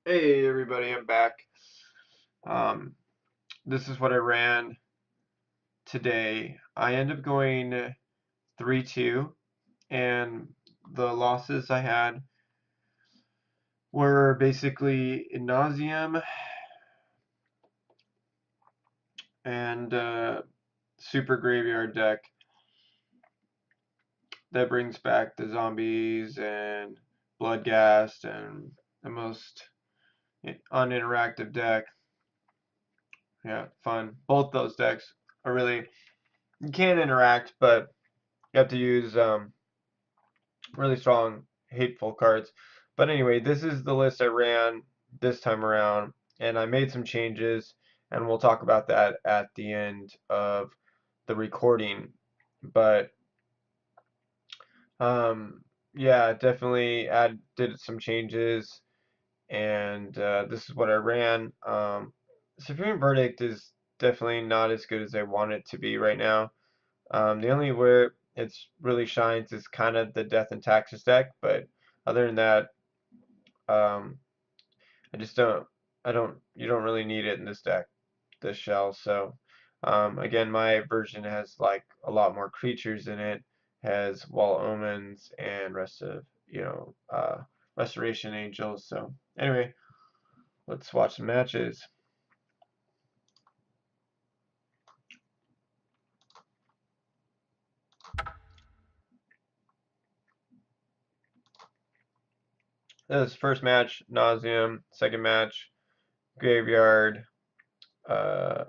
Hey everybody, I'm back. Um, this is what I ran today. I ended up going 3-2, and the losses I had were basically in nauseam and super graveyard deck that brings back the zombies and bloodghast and the most uninteractive deck. Yeah, fun. Both those decks are really, you can interact, but you have to use really strong, hateful cards. But anyway, this is the list I ran this time around, and I made some changes, and we'll talk about that at the end of the recording. But um, yeah, definitely did some changes, and this is what I ran. Supreme Verdict is definitely not as good as I want it to be right now. The only where it's really shines is kind of the Death and Taxes deck, but other than that, um, I just don't, you don't really need it in this deck, this shell. So, again, my version has like a lot more creatures in it, has Wall Omens and rest of, Restoration Angels. So, anyway, let's watch the matches. This first match, Nauseam. Second match, Graveyard. Uh,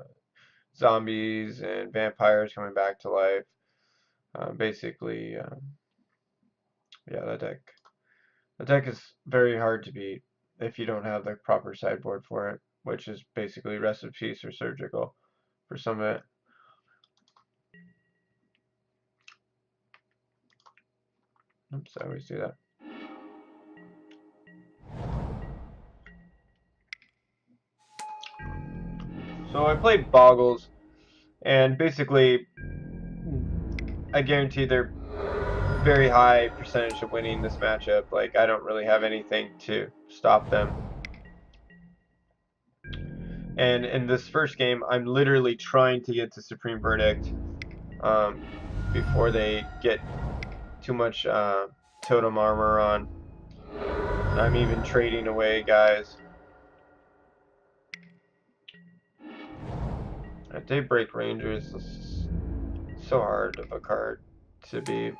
Zombies and vampires coming back to life. Basically, yeah, that deck is very hard to beat if you don't have the proper sideboard for it, which is basically Rest of Peace or Surgical for some of it. Oops, I always do that. So I played Boggles, and basically, I guarantee they're very high percentage of winning this matchup. Like, I don't really have anything to stop them. And in this first game, I'm literally trying to get to Supreme Verdict um, before they get too much totem armor on. I'm even trading away guys. Daybreak Ranger is so hard of a card to beat.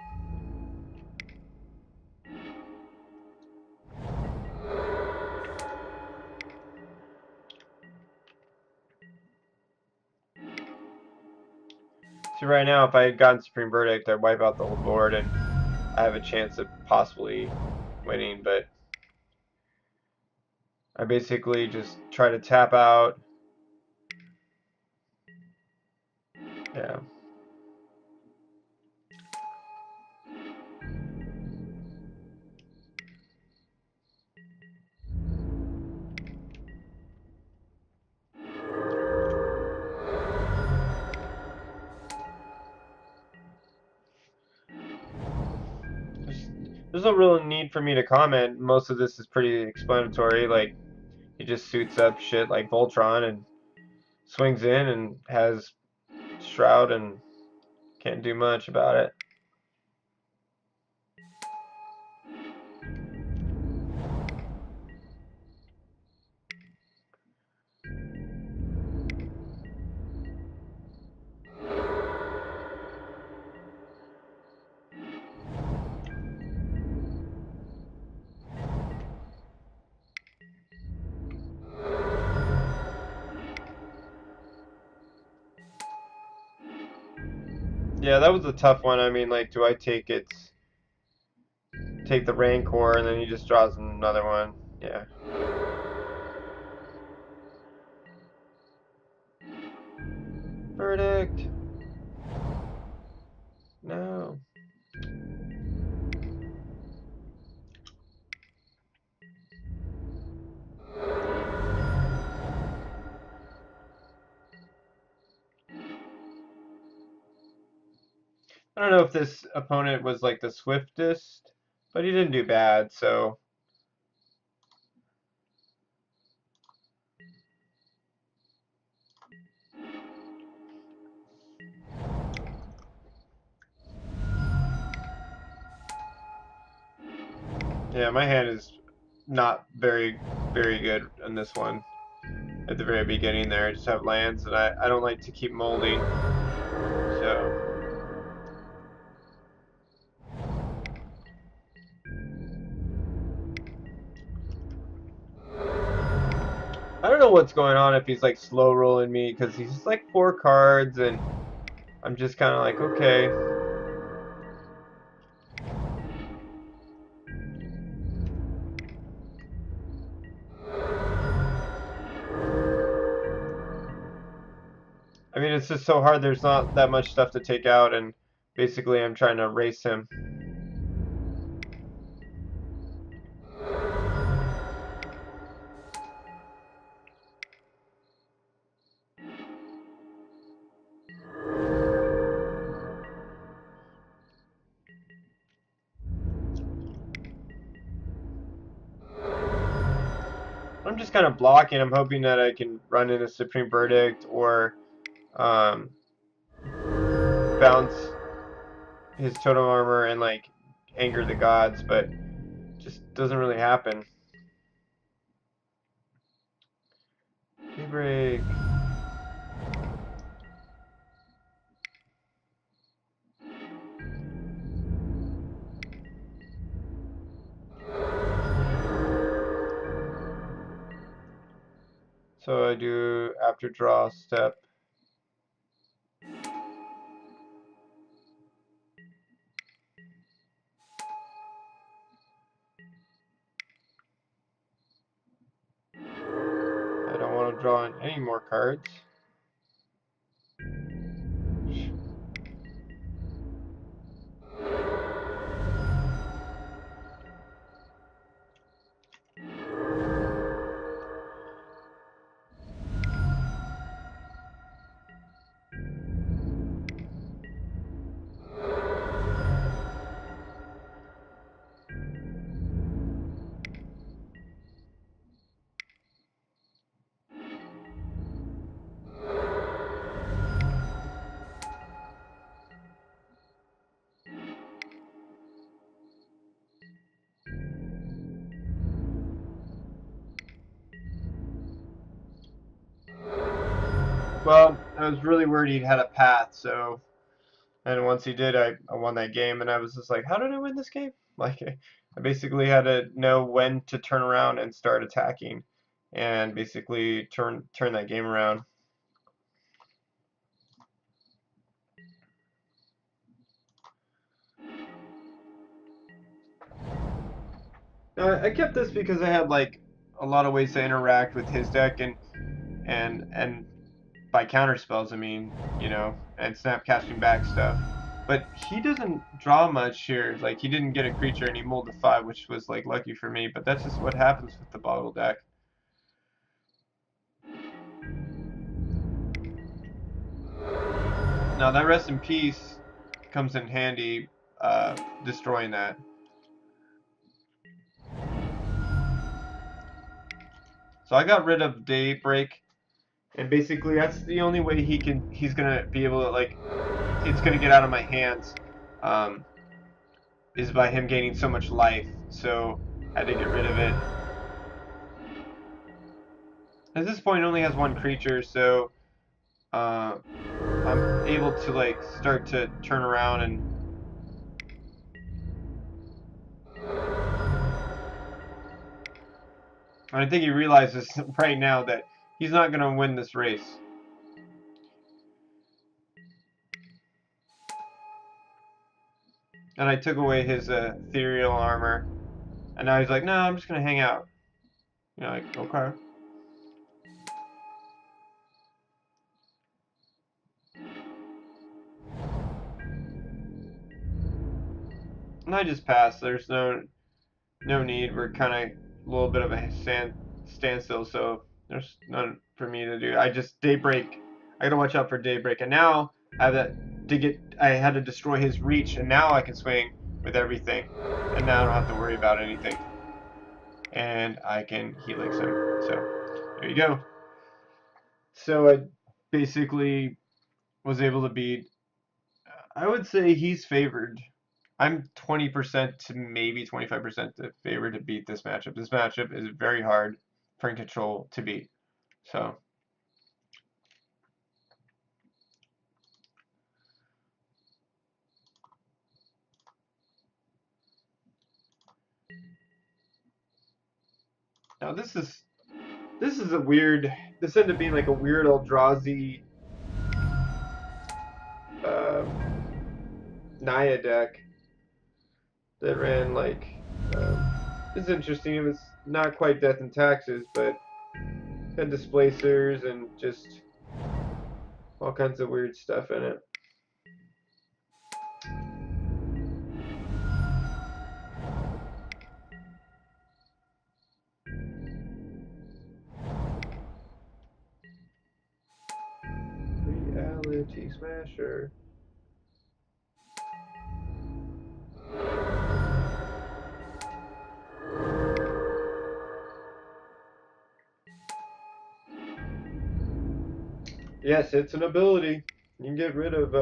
See, right now, if I had gotten Supreme Verdict, I'd wipe out the whole board and I have a chance of possibly winning, but I basically just try to tap out. Yeah. There's no real need for me to comment. Most of this is pretty explanatory. Like, he just suits up shit like Voltron and swings in and has Shroud and can't do much about it. Yeah, that was a tough one. I mean, like, do I take the Rancor and then he just draws another one? Yeah. Verdict. No. I don't know if this opponent was like the swiftest, but he didn't do bad, so Yeah, my hand is not very good on this one. At the very beginning there, I just have lands, and I don't like to keep molding. So I don't know what's going on if he's like slow rolling me, because he's just like 4 cards, and I'm just kind of like, okay. I mean, it's just so hard. There's not that much stuff to take out, and basically I'm trying to race him. I'm just kind of blocking. I'm hoping that I can run in a Supreme Verdict or um, bounce his totem armor and like anger the gods, but just doesn't really happen. Daybreak. So I do after draw step. I don't want to draw in any more cards. Well, I was really worried he'd had a path, so and once he did, I won that game, and I was just like, how did I win this game? Like, I basically had to know when to turn around and start attacking, and basically turn that game around. I kept this because I had like a lot of ways to interact with his deck, and by counter spells, I mean, and snap casting back stuff. But he doesn't draw much here. Like, he didn't get a creature and he mulled a 5, which was like lucky for me. But that's just what happens with the boggle deck. Now that rest in peace comes in handy, destroying that. So I got rid of Daybreak, and basically that's the only way he's gonna be able to, like, it's gonna get out of my hands, um, is by him gaining so much life. So I had to get rid of it. At this point, it only has one creature, so uh, I'm able to like start to turn around and. I think he realizes right now that he's not going to win this race. And I took away his ethereal armor, and now he's like, "No, I'm just going to hang out." Like, okay. And I just passed. There's no need. We're kind of a little bit of a standstill, so there's none for me to do. I just Daybreak. I gotta watch out for Daybreak, and now I have that to get. I had to destroy his reach, and now I can swing with everything, and now I don't have to worry about anything, and I can Helix him. So there you go. So I basically was able to beat. I would say he's favored I'm 20% to maybe 25% in favor to beat this matchup. This matchup is very hard for control to beat. So now this is a weird. This ended up being like a weird eldrazi Naya deck that ran like. It's interesting. It was not quite Death and Taxes, but had displacers and just all kinds of weird stuff in it. Reality Smasher. Yes, it's an ability. You can get rid of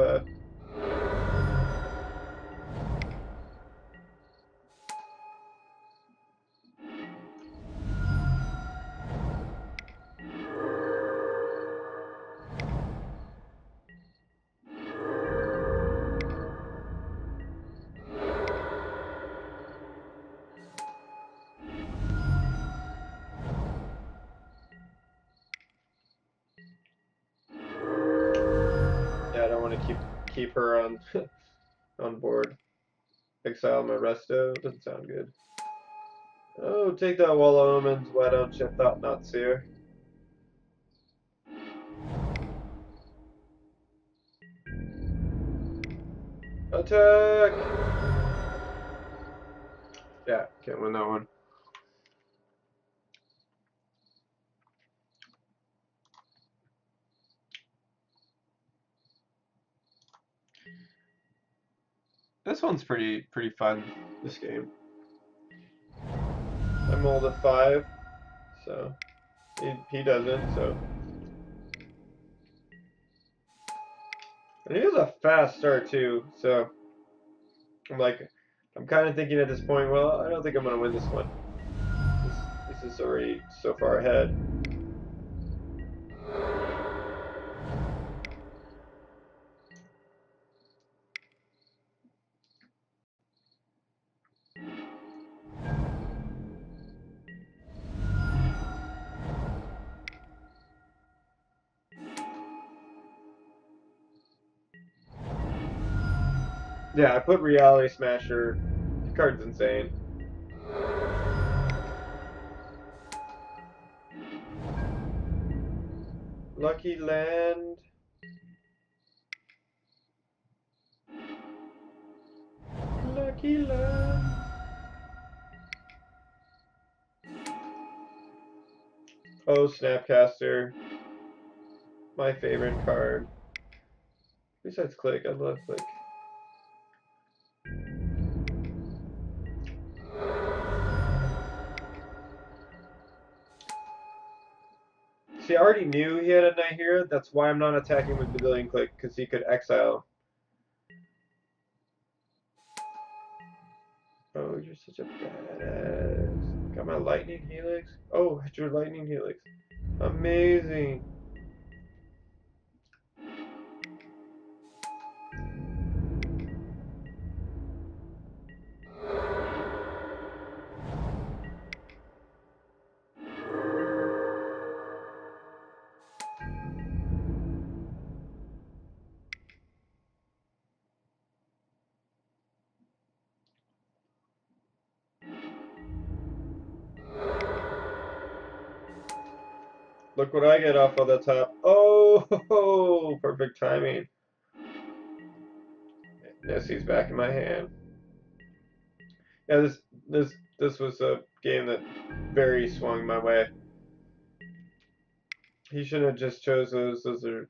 yeah, I don't want to keep her on on board. Exile my resto. Doesn't sound good. Oh, take that Wall of Omens. Why don't you? Thought not, Seer. Attack! Yeah, can't win that one. This one's pretty fun. This game. I'm old at 5, so he doesn't. So and he has a fast start too. So I'm kind of thinking at this point, well, I don't think I'm gonna win this one. This is already so far ahead. Yeah, I put Reality Smasher. The card's insane. Lucky Land. Lucky Land. Oh, Snapcaster. My favorite card. Besides Click, I love Click. See, I already knew he had a Nahiri. That's why I'm not attacking with Pavilion Click, because he could exile. Oh, you're such a badass. Got my Lightning Helix. Oh, hit your Lightning Helix. Amazing. Look what I get off of the top. Oh, perfect timing. Nessie's back in my hand. Yeah, this was a game that very swung my way. He shouldn't have just chose those. Those are,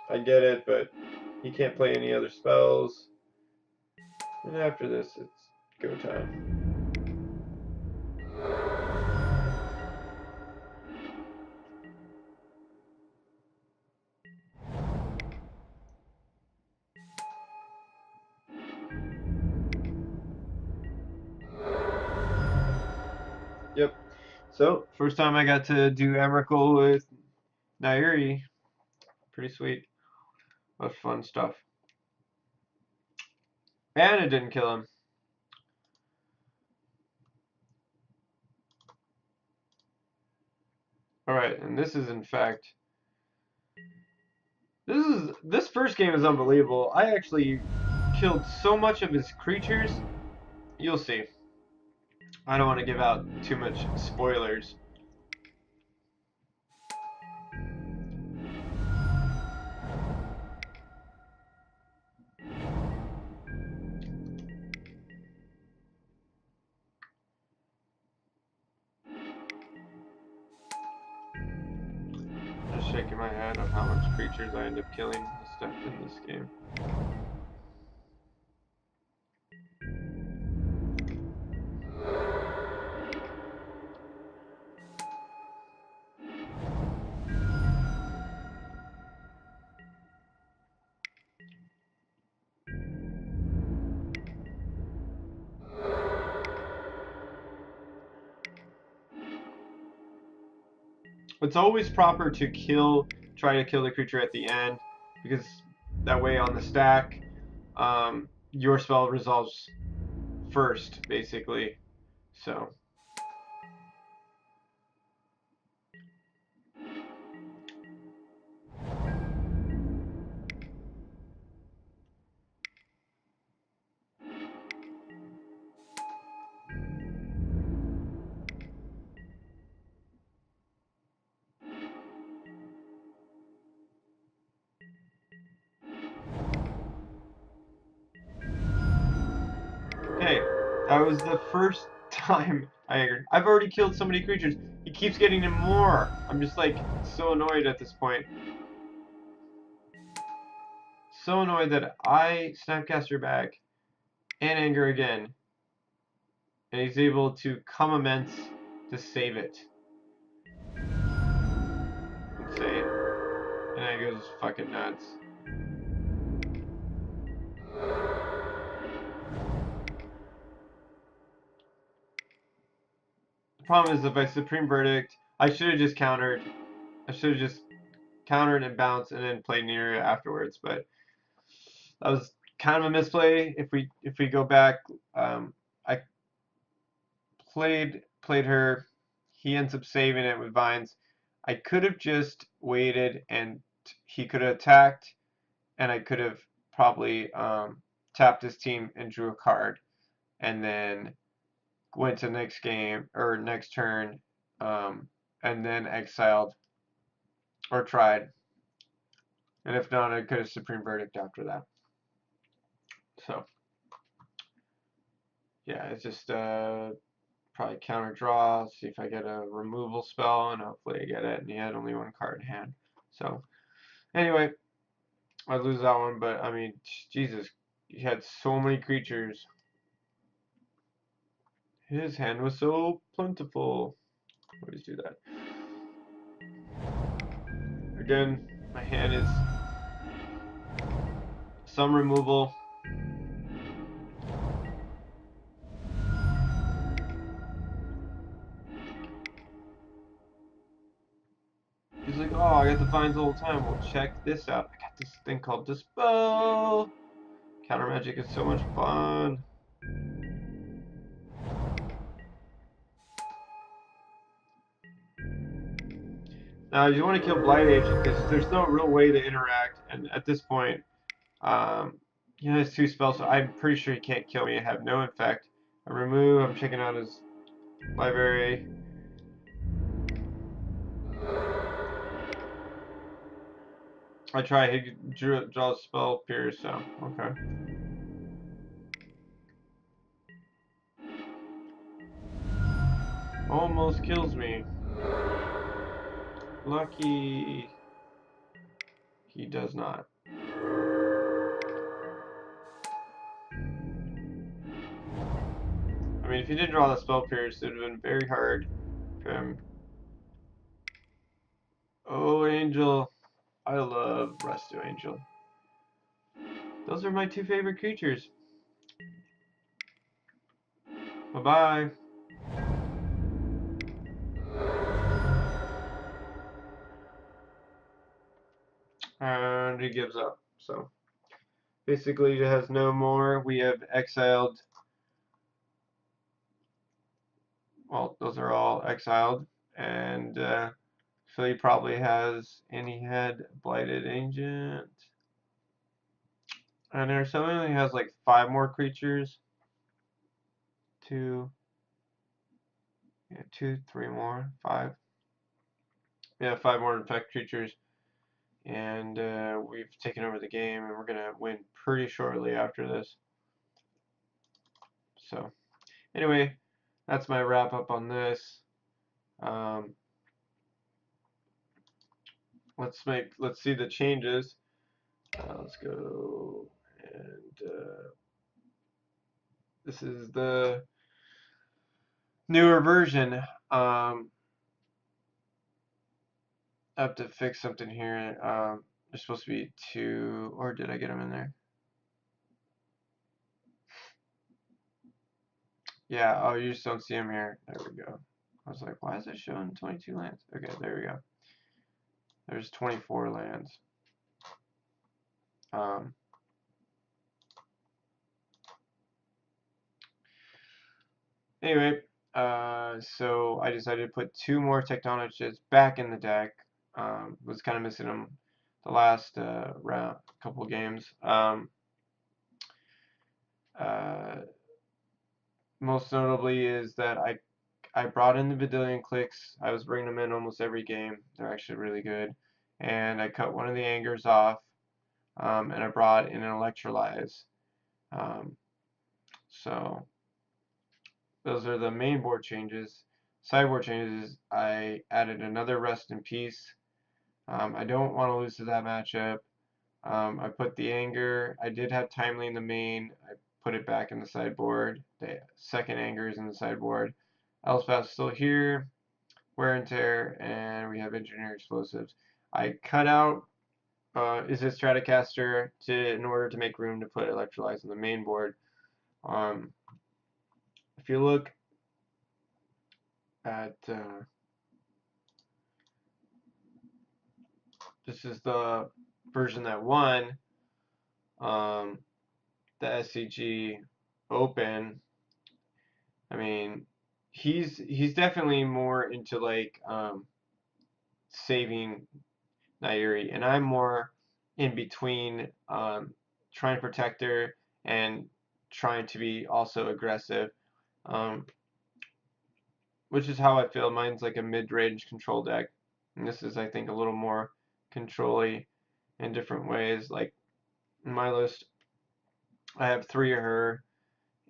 I get it, but he can't play any other spells. And after this, it's go time. So, first time I got to do Emrakul with Nahiri. Pretty sweet. Much fun stuff. And it didn't kill him. Alright, and this is infect. This first game is unbelievable. I actually killed so much of his creatures. You'll see. I don't want to give out too much spoilers. Just shaking my head on how much creatures I end up killing and stuff in this game. It's always proper to try to kill the creature at the end, because that way on the stack, your spell resolves first, basically. So. Okay, that was the first time I agreed. I've already killed so many creatures. He keeps getting in more. I'm just like so annoyed at this point. So annoyed that I Snapcaster back and anger again, and he's able to come immense to save it. Insane. And I goes fucking nuts. The problem is if I Supreme Verdict, I should have just countered. I should have just countered and bounced and then played Nero afterwards, but that was kind of a misplay. If we go back, I played her. He ends up saving it with vines. I could have just waited and he could have attacked, and I could have probably tapped his team and drew a card, and then went to next game or next turn, and then exiled or tried. And if not, I could have Supreme Verdict after that. So, yeah, it's just probably counter draw, see if I get a removal spell, and hopefully I get it. And he had only one card in hand. So, anyway, I lose that one, but I mean, Jesus, he had so many creatures. His hand was so plentiful. Always do that. Again, my hand is some removal. He's like, oh, I got the vines all the time. Well, check this out. I got this thing called Dispel. Counter magic is so much fun. Now, you want to kill Blight Agent because there's no real way to interact, and at this point, he has two spells, so I'm pretty sure he can't kill me. I have no infect. I remove, I'm checking out his library. I try, he draws spell pierce, so, okay. Almost kills me. Lucky. He does not. I mean, if he didn't draw the spell pierce, it would have been very hard for him. Oh, Angel. I love Resto Angel. Those are my two favorite creatures. Bye-bye. and he gives up. So basically, it has no more. We have exiled. Well, those are all exiled, and so he probably has. And he had Blighted Agent, and there's something he has like 5 more creatures. Two, yeah, 2, 3 more, 5. Yeah, 5 more infect creatures, and we've taken over the game, and we're gonna win pretty shortly after this. So anyway, that's my wrap up on this. Um, let's see the changes. Let's go, and this is the newer version. I have to fix something here. There's supposed to be 2, or did I get them in there? Yeah, oh, you just don't see them here. There we go. I was like, why is it showing 22 lands? Okay, there we go. There's 24 lands. Um, anyway, so I decided to put 2 more Technologists back in the deck. Was kind of missing them the last couple games. Uh, Most notably is that I brought in the Vidillion Clicks. I was bringing them in almost every game. They're actually really good. And I cut one of the Angers off, and I brought in an Electrolyze. Um, so those are the main board changes. Sideboard changes, I added another Rest in Peace. I don't want to lose to that matchup. I put the Anger. I did have Timely in the main. I put it back in the sideboard. The second Anger is in the sideboard. Elspeth's still here. Wear and Tear, and we have Engineer Explosives. I cut out is it Stratocaster in order to make room to put Electrolyze on the main board. If you look at this is the version that won the SCG Open. I mean, he's definitely more into like saving Nahiri, and I'm more in between, trying to protect her and trying to be also aggressive, um, which is how I feel. Mine's like a mid-range control deck, and this is, I think, a little more control-y in different ways. Like in my list, I have 3 of her,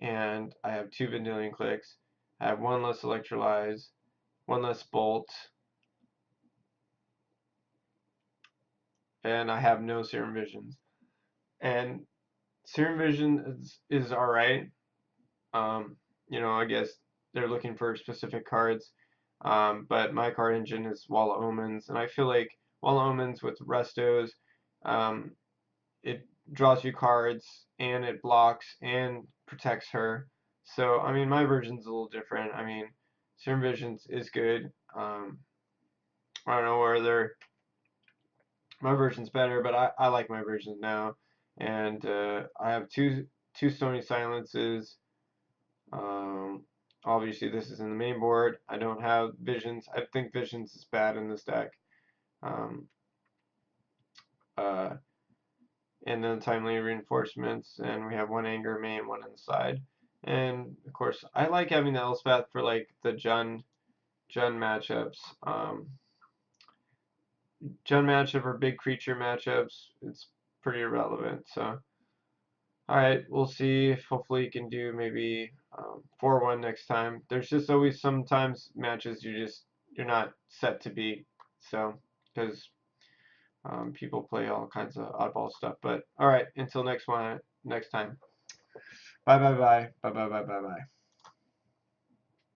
and I have 2 Vendilion Clicks. I have 1 less Electrolyze, 1 less Bolt, and I have no Serum Visions. And Serum Vision is alright. You know, I guess they're looking for specific cards. But my card engine is Wall of Omens, and I feel like Wall of Omens with Restos, um, it draws you cards, and it blocks and protects her. So, I mean, my version's a little different. I mean, Serum Visions is good. I don't know whether my version's better, but I like my version now. And I have two Stony Silences. Um, Obviously, this is in the main board. I don't have Visions. I think Visions is bad in this deck. Um, uh, and then Timely Reinforcements, and we have 1 Anger main, 1 inside. And of course, I like having the Elspeth for like the Jund matchups. Jund matchup or big creature matchups, it's pretty irrelevant. So, alright, we'll see if hopefully you can do maybe 4-1 next time. There's just always sometimes matches you're not set to beat. So, because people play all kinds of oddball stuff. But alright, until next time. Bye bye bye. Bye bye bye bye bye.